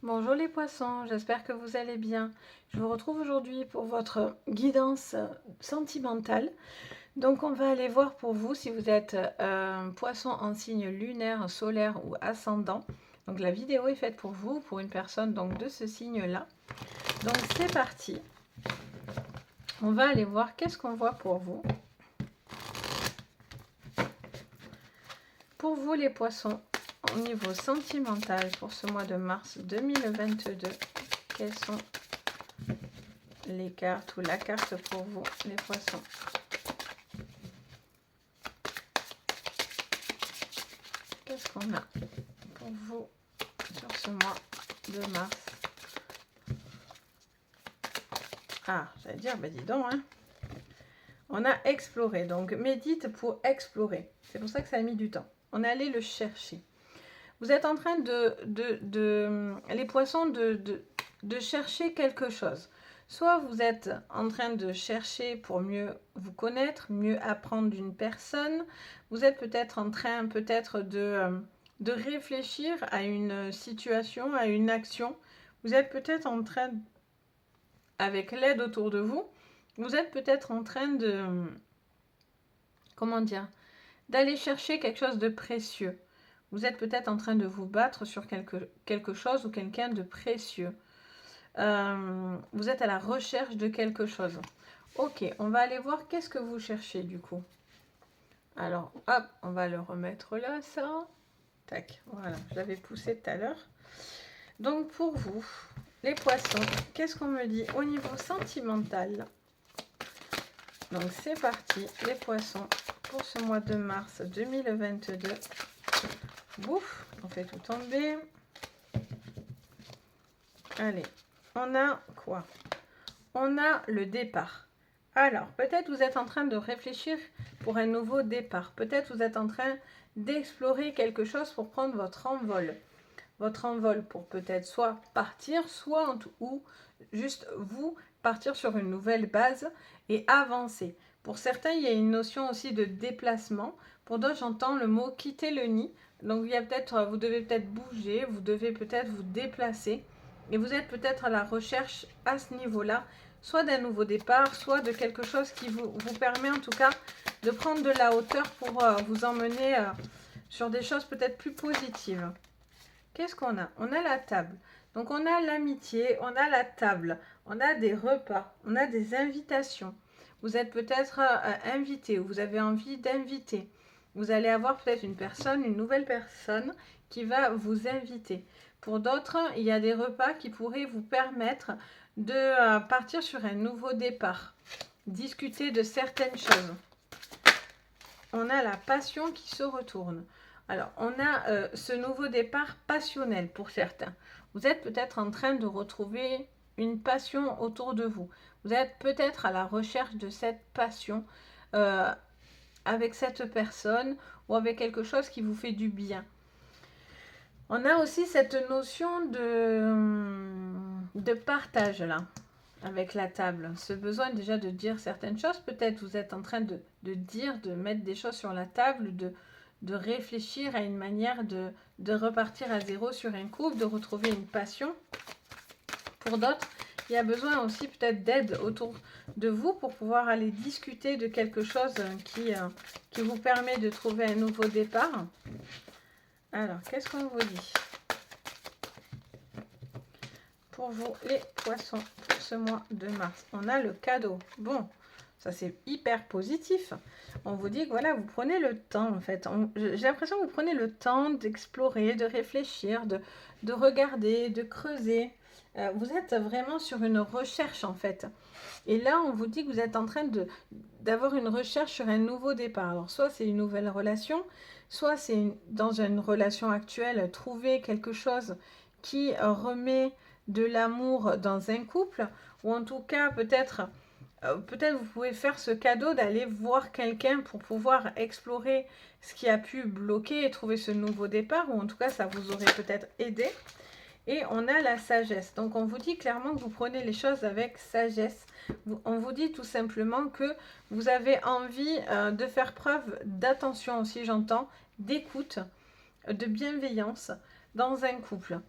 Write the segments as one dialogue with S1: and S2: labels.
S1: Bonjour les poissons, j'espère que vous allez bien. Je vous retrouve aujourd'hui pour votre guidance sentimentale. Donc on va aller voir pour vous si vous êtes poisson en signe lunaire, solaire ou ascendant. Donc la vidéo est faite pour vous, pour une personne donc de ce signe-là. Donc c'est parti. On va aller voir qu'est-ce qu'on voit pour vous. Pour vous les poissons, au niveau sentimental pour ce mois de mars 2022, quelles sont les cartes ou la carte pour vous, les poissons? Qu'est-ce qu'on a pour vous sur ce mois de mars? Ah, j'allais dire, bah dis donc, hein. On a exploré, donc médite pour explorer. C'est pour ça que ça a mis du temps. On est allé le chercher. Vous êtes en train les poissons, de chercher quelque chose. Soit vous êtes en train de chercher pour mieux vous connaître, mieux apprendre d'une personne. Vous êtes peut-être en train de réfléchir à une situation, à une action. Vous êtes peut-être en train, avec l'aide autour de vous, vous êtes peut-être en train comment dire, d'aller chercher quelque chose de précieux. Vous êtes peut-être en train de vous battre sur quelque chose ou quelqu'un de précieux. Vous êtes à la recherche de quelque chose. Ok, on va aller voir qu'est-ce que vous cherchez du coup. Alors, hop, on va le remettre là, ça. Tac, voilà, je l'avais poussé tout à l'heure. Donc pour vous, les poissons, qu'est-ce qu'on me dit au niveau sentimental? Donc c'est parti, les poissons, pour ce mois de mars 2022. Bouf, on fait tout tomber. Allez, on a quoi? On a le départ. Alors, peut-être vous êtes en train de réfléchir pour un nouveau départ. Peut-être vous êtes en train d'explorer quelque chose pour prendre votre envol. Votre envol pour peut-être soit partir, soit ou juste vous partir sur une nouvelle base et avancer. Pour certains, il y a une notion aussi de déplacement. Pour d'autres, j'entends le mot quitter le nid. Donc, il y a peut-être, vous devez peut-être bouger, vous devez peut-être vous déplacer. Et vous êtes peut-être à la recherche à ce niveau-là, soit d'un nouveau départ, soit de quelque chose qui vous permet en tout cas de prendre de la hauteur pour vous emmener sur des choses peut-être plus positives. Qu'est-ce qu'on a? On a la table. Donc on a l'amitié, on a la table, on a des repas, on a des invitations. Vous êtes peut-être invité ou vous avez envie d'inviter. Vous allez avoir peut-être une nouvelle personne qui va vous inviter. Pour d'autres, il y a des repas qui pourraient vous permettre de partir sur un nouveau départ, discuter de certaines choses. On a la passion qui se retourne. Alors, on a ce nouveau départ passionnel pour certains. Vous êtes peut-être en train de retrouver une passion autour de vous. Vous êtes peut-être à la recherche de cette passion avec cette personne ou avec quelque chose qui vous fait du bien. On a aussi cette notion de partage là, avec la table. Ce besoin déjà de dire certaines choses. Peut-être vous êtes en train de dire, de mettre des choses sur la table, de réfléchir à une manière de repartir à zéro sur un couple, de retrouver une passion. Pour d'autres, il y a besoin aussi peut-être d'aide autour de vous pour pouvoir aller discuter de quelque chose qui vous permet de trouver un nouveau départ. Alors, qu'est-ce qu'on vous dit pour vous, les poissons, pour ce mois de mars? On a le cadeau. Bon, ça c'est hyper positif. On vous dit que voilà, vous prenez le temps en fait. J'ai l'impression que vous prenez le temps d'explorer, de réfléchir, de regarder, de creuser. Vous êtes vraiment sur une recherche en fait. Et là, on vous dit que vous êtes en train d'avoir une recherche sur un nouveau départ. Alors, soit c'est une nouvelle relation, soit c'est dans une relation actuelle, trouver quelque chose qui remet de l'amour dans un couple, ou en tout cas, peut-être vous pouvez faire ce cadeau d'aller voir quelqu'un pour pouvoir explorer ce qui a pu bloquer et trouver ce nouveau départ, ou en tout cas, ça vous aurait peut-être aidé. Et on a la sagesse. Donc, on vous dit clairement que vous prenez les choses avec sagesse. On vous dit tout simplement que vous avez envie de faire preuve d'attention aussi, j'entends, d'écoute, de bienveillance dans un couple.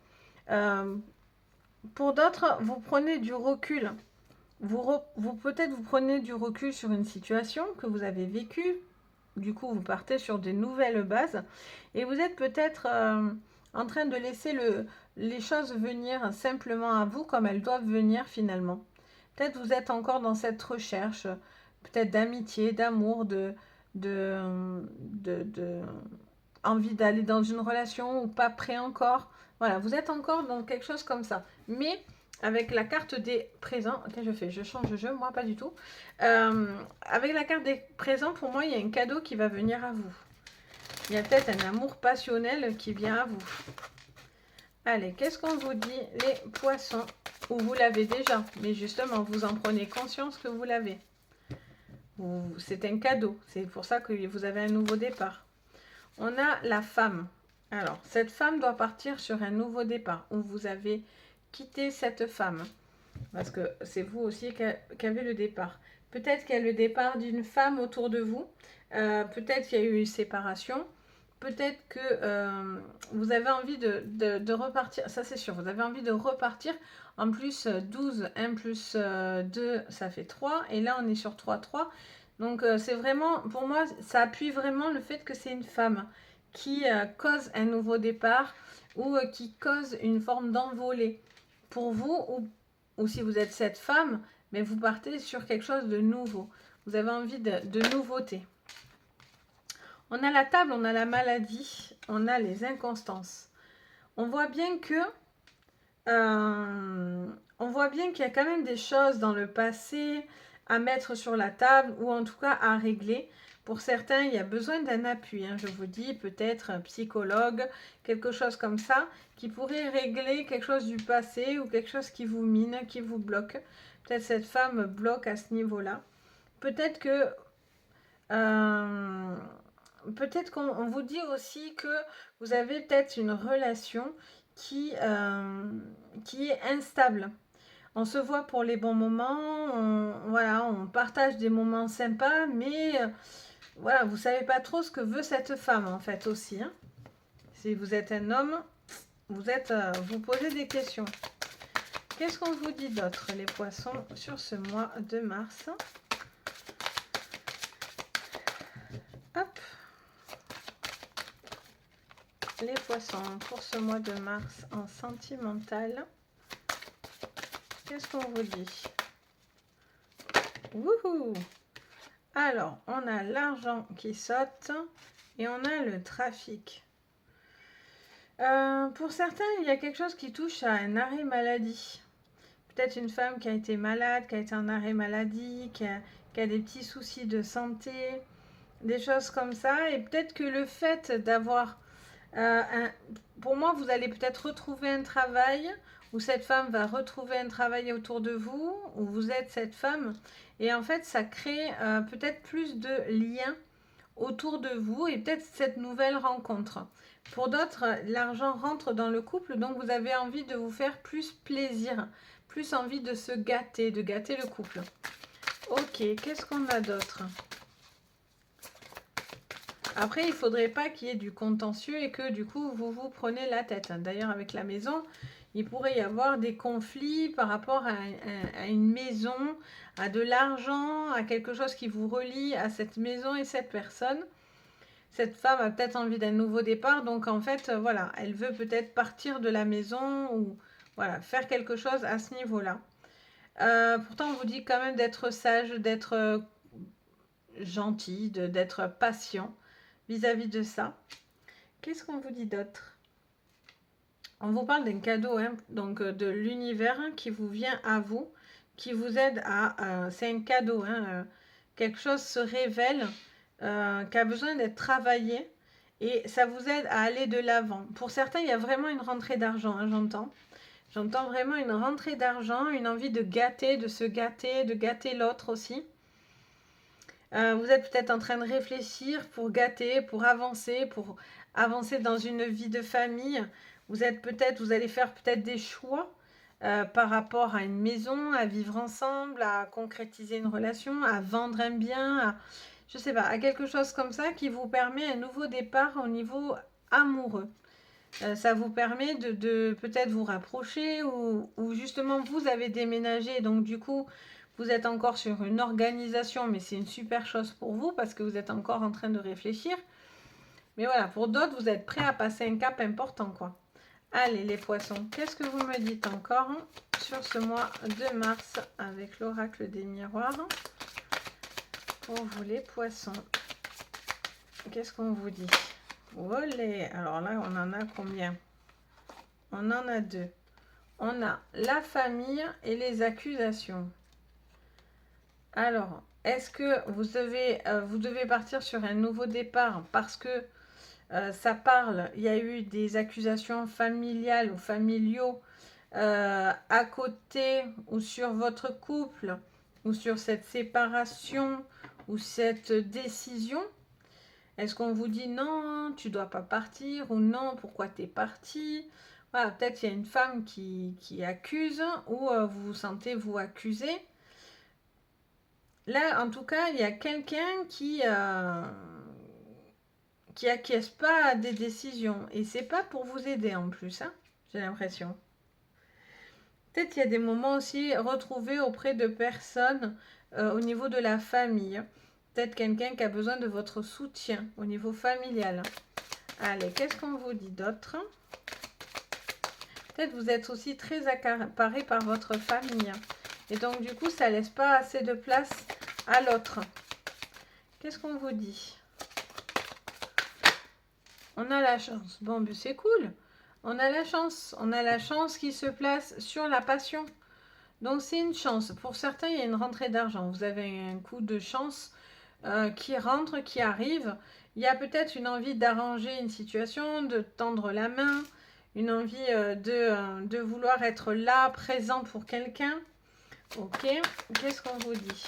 S1: Pour d'autres, vous prenez du recul. Peut-être vous prenez du recul sur une situation que vous avez vécue. Du coup, vous partez sur des nouvelles bases. Et vous êtes peut-être en train de laisser les choses venir simplement à vous comme elles doivent venir finalement. Peut-être vous êtes encore dans cette recherche, peut-être d'amitié, d'amour, de envie d'aller dans une relation ou pas prêt encore. Voilà, vous êtes encore dans quelque chose comme ça. Mais avec la carte des présents, qu'est-ce que je fais? Je change de jeu, moi pas du tout. Avec la carte des présents, pour moi, il y a un cadeau qui va venir à vous. Il y a peut-être un amour passionnel qui vient à vous. Allez, qu'est-ce qu'on vous dit, les poissons? Ou vous l'avez déjà, mais justement, vous en prenez conscience que vous l'avez. C'est un cadeau, c'est pour ça que vous avez un nouveau départ. On a la femme. Alors, cette femme doit partir sur un nouveau départ, où vous avez quitté cette femme. Parce que c'est vous aussi qui avez le départ. Peut-être qu'il y a le départ d'une femme autour de vous. Peut-être qu'il y a eu une séparation. Peut-être que vous avez envie de repartir. Ça, c'est sûr. Vous avez envie de repartir. En plus, 12, 1 plus 2, ça fait 3. Et là, on est sur 3, 3. Donc, c'est vraiment, pour moi, ça appuie vraiment le fait que c'est une femme qui cause un nouveau départ ou qui cause une forme d'envolée pour vous ou si vous êtes cette femme, mais vous partez sur quelque chose de nouveau. Vous avez envie de nouveauté. On a la table, on a la maladie, on a les inconstances. On voit bien que on voit bien qu'il y a quand même des choses dans le passé à mettre sur la table ou en tout cas à régler. Pour certains, il y a besoin d'un appui, hein, je vous dis, peut-être un psychologue, quelque chose comme ça, qui pourrait régler quelque chose du passé ou quelque chose qui vous mine, qui vous bloque. Peut-être cette femme bloque à ce niveau-là. Peut-être que euh, peut-être qu'on vous dit aussi que vous avez peut-être une relation qui est instable. On se voit pour les bons moments, voilà, on partage des moments sympas, mais voilà, vous savez pas trop ce que veut cette femme en fait aussi, hein. Si vous êtes un homme, vous posez des questions. Qu'est-ce qu'on vous dit d'autre, les poissons, sur ce mois de mars? Hop. Les poissons, pour ce mois de mars en sentimental, qu'est-ce qu'on vous dit? Wouhou! Alors, on a l'argent qui saute et on a le trafic. Pour certains, il y a quelque chose qui touche à un arrêt maladie. Peut-être une femme qui a été malade, qui a été en arrêt maladie, qui a des petits soucis de santé, des choses comme ça. Et peut-être que le fait d'avoir pour moi, vous allez peut-être retrouver un travail, ou cette femme va retrouver un travail autour de vous, ou vous êtes cette femme. Et en fait, ça crée peut-être plus de liens autour de vous et peut-être cette nouvelle rencontre. Pour d'autres, l'argent rentre dans le couple, donc vous avez envie de vous faire plus plaisir, plus envie de gâter le couple. Ok, qu'est-ce qu'on a d'autre? Après, il ne faudrait pas qu'il y ait du contentieux et que du coup, vous vous prenez la tête. D'ailleurs, avec la maison, il pourrait y avoir des conflits par rapport à une maison, à de l'argent, à quelque chose qui vous relie à cette maison et cette personne. Cette femme a peut-être envie d'un nouveau départ, donc en fait, voilà, elle veut peut-être partir de la maison ou voilà, faire quelque chose à ce niveau-là. Pourtant, on vous dit quand même d'être sage, d'être gentil, d'être patient vis-à-vis de ça. Qu'est-ce qu'on vous dit d'autre? On vous parle d'un cadeau, hein, donc de l'univers qui vous vient à vous, qui vous aide à... c'est un cadeau, hein, quelque chose se révèle, qui a besoin d'être travaillé, et ça vous aide à aller de l'avant. Pour certains, il y a vraiment une rentrée d'argent, hein, j'entends. J'entends vraiment une rentrée d'argent, une envie de gâter, de se gâter, de gâter l'autre aussi. Vous êtes peut-être en train de réfléchir pour gâter, pour avancer dans une vie de famille. Vous allez faire peut-être des choix par rapport à une maison, à vivre ensemble, à concrétiser une relation, à vendre un bien, je sais pas, à quelque chose comme ça qui vous permet un nouveau départ au niveau amoureux. Ça vous permet de peut-être vous rapprocher ou justement vous avez déménagé, donc du coup vous êtes encore sur une organisation, mais c'est une super chose pour vous parce que vous êtes encore en train de réfléchir. Mais voilà, pour d'autres, vous êtes prêts à passer un cap important, quoi. Allez, les poissons, qu'est-ce que vous me dites encore sur ce mois de mars avec l'oracle des miroirs pour vous, les poissons? Qu'est-ce qu'on vous dit? Olé! Alors là, on en a combien? On en a deux. On a la famille et les accusations. Alors, est-ce que vous devez partir sur un nouveau départ parce que ça parle, il y a eu des accusations familiales ou familiaux à côté ou sur votre couple ou sur cette séparation ou cette décision? Est-ce qu'on vous dit non, tu dois pas partir ou non, pourquoi tu es parti? Voilà, peut-être il y a une femme qui accuse ou vous vous sentez vous accuser. Là, en tout cas, il y a quelqu'un qui acquiesce pas à des décisions. Et c'est pas pour vous aider en plus, hein, j'ai l'impression. Peut-être qu'il y a des moments aussi retrouvés auprès de personnes au niveau de la famille. Peut-être quelqu'un qui a besoin de votre soutien au niveau familial. Allez, qu'est-ce qu'on vous dit d'autre? Peut-être vous êtes aussi très accaparé par votre famille. Et donc, du coup, ça laisse pas assez de place à l'autre. Qu'est-ce qu'on vous dit? On a la chance. Bon, ben c'est cool. On a la chance. On a la chance qui se place sur la passion. Donc, c'est une chance. Pour certains, il y a une rentrée d'argent. Vous avez un coup de chance qui rentre, qui arrive. Il y a peut-être une envie d'arranger une situation, de tendre la main, une envie de vouloir être là, présent pour quelqu'un. Ok, qu'est-ce qu'on vous dit?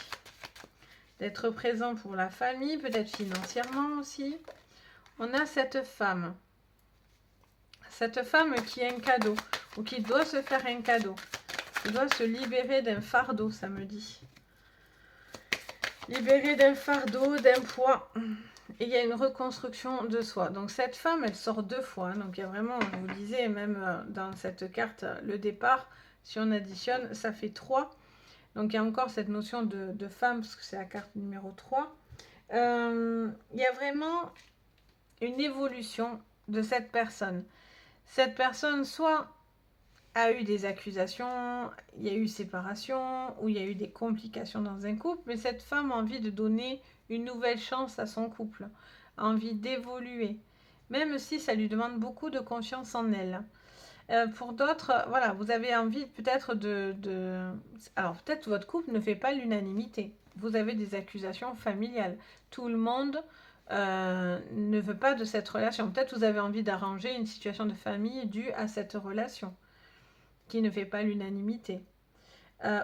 S1: D'être présent pour la famille, peut-être financièrement aussi. On a cette femme qui a un cadeau, ou qui doit se faire un cadeau, qui doit se libérer d'un fardeau, ça me dit. Libérer d'un fardeau, d'un poids. Et il y a une reconstruction de soi. Donc cette femme, elle sort deux fois. Donc il y a vraiment, je vous disais, même dans cette carte, le départ, si on additionne, ça fait 3. Donc il y a encore cette notion de femme, parce que c'est la carte numéro 3. Il y a vraiment une évolution de cette personne. Cette personne, soit a eu des accusations, il y a eu séparation, ou il y a eu des complications dans un couple, mais cette femme a envie de donner une nouvelle chance à son couple, a envie d'évoluer, même si ça lui demande beaucoup de confiance en elle. Pour d'autres, voilà, vous avez envie peut-être Alors peut-être votre couple ne fait pas l'unanimité. Vous avez des accusations familiales. Tout le monde ne veut pas de cette relation. Peut-être vous avez envie d'arranger une situation de famille due à cette relation qui ne fait pas l'unanimité.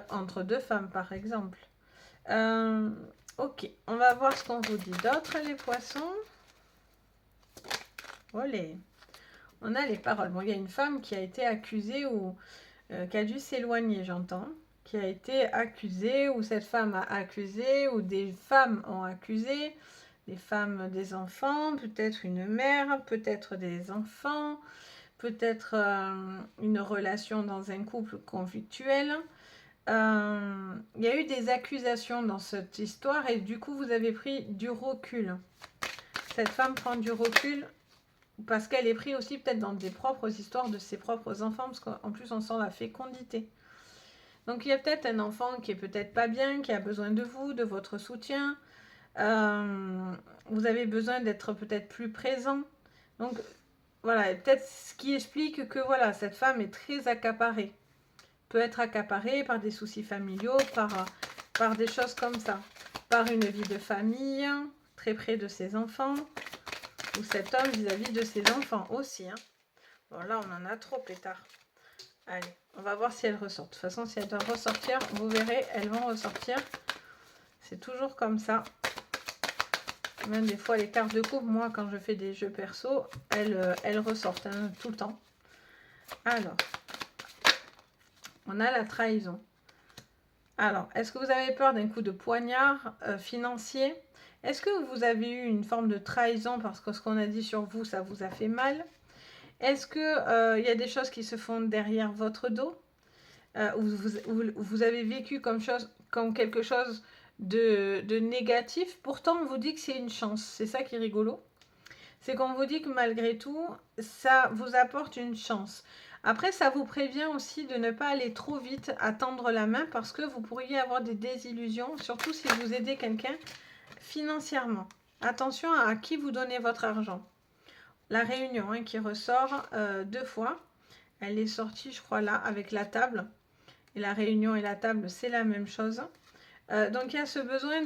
S1: Entre deux femmes, par exemple. Ok, on va voir ce qu'on vous dit d'autre, les poissons. Olé. On a les paroles. Bon, il y a une femme qui a été accusée ou qui a dû s'éloigner, j'entends. Qui a été accusée, ou cette femme a accusé, ou des femmes ont accusé, des femmes, des enfants, peut-être une mère, peut-être des enfants, peut-être une relation dans un couple conflictuel. Il y a eu des accusations dans cette histoire et du coup vous avez pris du recul. Cette femme prend du recul parce qu'elle est prise aussi peut-être dans des propres histoires de ses propres enfants, parce qu'en plus on sent la fécondité. Donc il y a peut-être un enfant qui est peut-être pas bien, qui a besoin de vous, de votre soutien. Vous avez besoin d'être peut-être plus présent. Donc voilà, peut-être ce qui explique que voilà, cette femme est très accaparée. Peut être accaparée par des soucis familiaux, par des choses comme ça. Par une vie de famille, très près de ses enfants. Ou cet homme vis-à-vis de ses enfants aussi. Hein. Bon, là, on en a trop, pétard. Allez, on va voir si elles ressortent. De toute façon, si elles doivent ressortir, vous verrez, elles vont ressortir. C'est toujours comme ça. Même des fois, les cartes de coupe, moi, quand je fais des jeux perso, elles ressortent hein, tout le temps. Alors, on a la trahison. Alors, est-ce que vous avez peur d'un coup de poignard financier? Est-ce que vous avez eu une forme de trahison parce que ce qu'on a dit sur vous, ça vous a fait mal? Est-ce que il y a des choses qui se font derrière votre dos, vous avez vécu comme quelque chose de négatif, pourtant on vous dit que c'est une chance. C'est ça qui est rigolo. C'est qu'on vous dit que malgré tout, ça vous apporte une chance. Après, ça vous prévient aussi de ne pas aller trop vite à tendre la main parce que vous pourriez avoir des désillusions, surtout si vous aidez quelqu'un financièrement. Attention à qui vous donnez votre argent. La réunion qui ressort 2 fois. Elle est sortie, je crois, là, avec la table. Et la réunion et la table, c'est la même chose. Donc, il y a ce besoin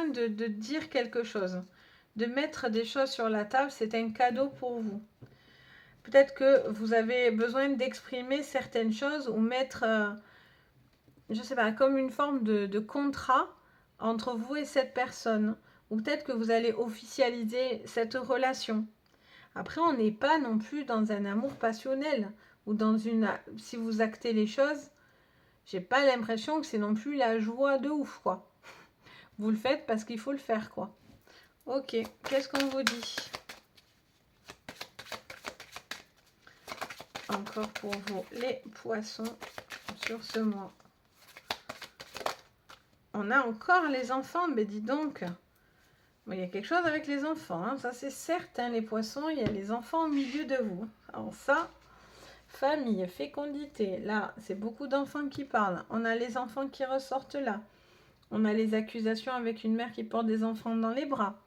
S1: de dire quelque chose. De mettre des choses sur la table, c'est un cadeau pour vous. Peut-être que vous avez besoin d'exprimer certaines choses ou mettre, je ne sais pas, comme une forme de contrat entre vous et cette personne. Ou peut-être que vous allez officialiser cette relation. Après, on n'est pas non plus dans un amour passionnel ou dans une... Si vous actez les choses, j'ai pas l'impression que c'est non plus la joie de ouf, quoi. Vous le faites parce qu'il faut le faire, quoi. Ok, qu'est-ce qu'on vous dit? Encore pour vous, les poissons sur ce mois. On a encore les enfants, mais dis donc. Bon, il y a quelque chose avec les enfants, hein. Ça c'est certain, les poissons, il y a les enfants au milieu de vous. Alors ça, famille, fécondité, là, c'est beaucoup d'enfants qui parlent. On a les enfants qui ressortent là. On a les accusations avec une mère qui porte des enfants dans les bras.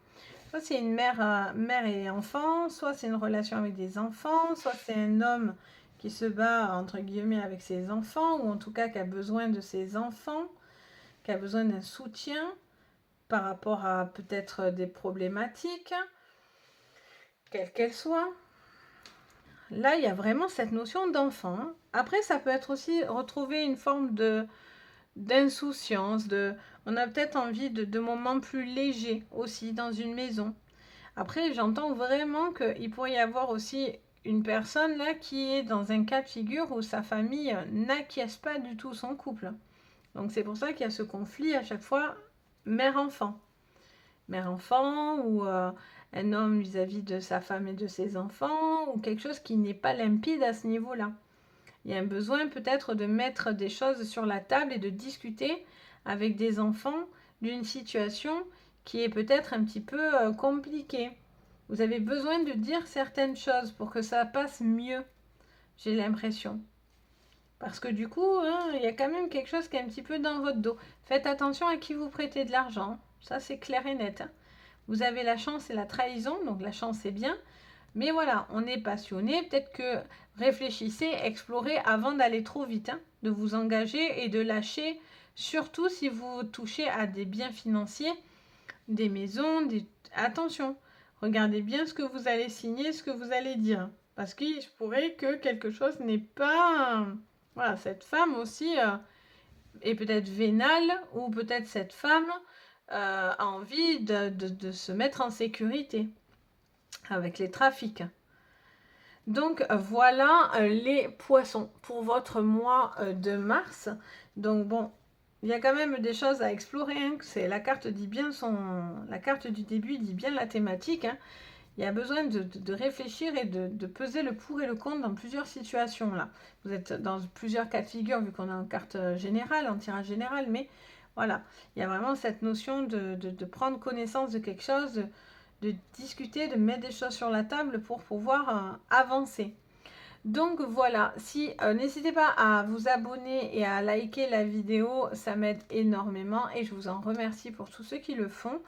S1: Soit c'est une mère et enfant, soit c'est une relation avec des enfants, soit c'est un homme qui se bat, entre guillemets, avec ses enfants, ou en tout cas qui a besoin de ses enfants, qui a besoin d'un soutien par rapport à peut-être des problématiques, quelles qu'elles soient. Là, il y a vraiment cette notion d'enfant. Hein. Après, ça peut être aussi retrouver une forme d'insouciance, on a peut-être envie de moments plus légers aussi dans une maison. Après, j'entends vraiment qu'il pourrait y avoir aussi une personne là qui est dans un cas de figure où sa famille n'acquiesce pas du tout son couple. Donc c'est pour ça qu'il y a ce conflit à chaque fois mère-enfant. Mère-enfant ou un homme vis-à-vis de sa femme et de ses enfants ou quelque chose qui n'est pas limpide à ce niveau-là. Il y a un besoin peut-être de mettre des choses sur la table et de discuter avec des enfants d'une situation qui est peut-être un petit peu compliquée. Vous avez besoin de dire certaines choses pour que ça passe mieux, j'ai l'impression. Parce que du coup, hein, il y a quand même quelque chose qui est un petit peu dans votre dos. Faites attention à qui vous prêtez de l'argent. Ça, c'est clair et net. Hein. Vous avez la chance et la trahison, donc la chance, c'est bien. Mais voilà, on est passionné. Peut-être que réfléchissez, explorez avant d'aller trop vite, hein, de vous engager et de lâcher, surtout si vous touchez à des biens financiers, des maisons, attention. Regardez bien ce que vous allez signer, ce que vous allez dire. Parce qu'il se pourrait que quelque chose n'est pas... Voilà, cette femme aussi est peut-être vénale ou peut-être cette femme a envie de se mettre en sécurité avec les trafics. Donc voilà les poissons pour votre mois de mars. Donc bon, il y a quand même des choses à explorer. Hein. C'est la carte dit bien la carte du début dit bien la thématique. Hein. Il y a besoin de réfléchir et de peser le pour et le contre dans plusieurs situations là. Vous êtes dans plusieurs cas de figure vu qu'on a une carte générale, en tirage général, mais voilà, il y a vraiment cette notion de prendre connaissance de quelque chose, de discuter, de mettre des choses sur la table pour pouvoir avancer. Donc voilà, n'hésitez pas à vous abonner et à liker la vidéo, ça m'aide énormément et je vous en remercie pour tous ceux qui le font.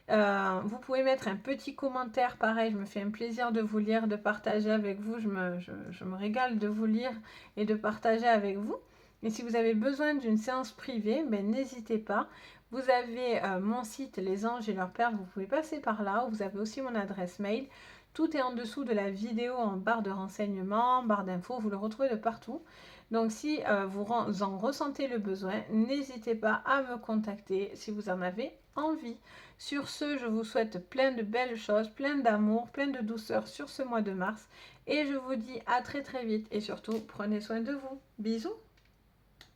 S1: Vous pouvez mettre un petit commentaire, pareil, je me fais un plaisir de vous lire, de partager avec vous, je me régale de vous lire et de partager avec vous. Et si vous avez besoin d'une séance privée, ben, n'hésitez pas. Vous avez mon site Les Anges et leurs perles, vous pouvez passer par là. Vous avez aussi mon adresse mail. Tout est en dessous de la vidéo en barre de renseignements, barre d'infos, vous le retrouvez de partout. Donc si vous en ressentez le besoin, n'hésitez pas à me contacter si vous en avez envie. Sur ce, je vous souhaite plein de belles choses, plein d'amour, plein de douceur sur ce mois de mars. Et je vous dis à très très vite et surtout, prenez soin de vous. Bisous!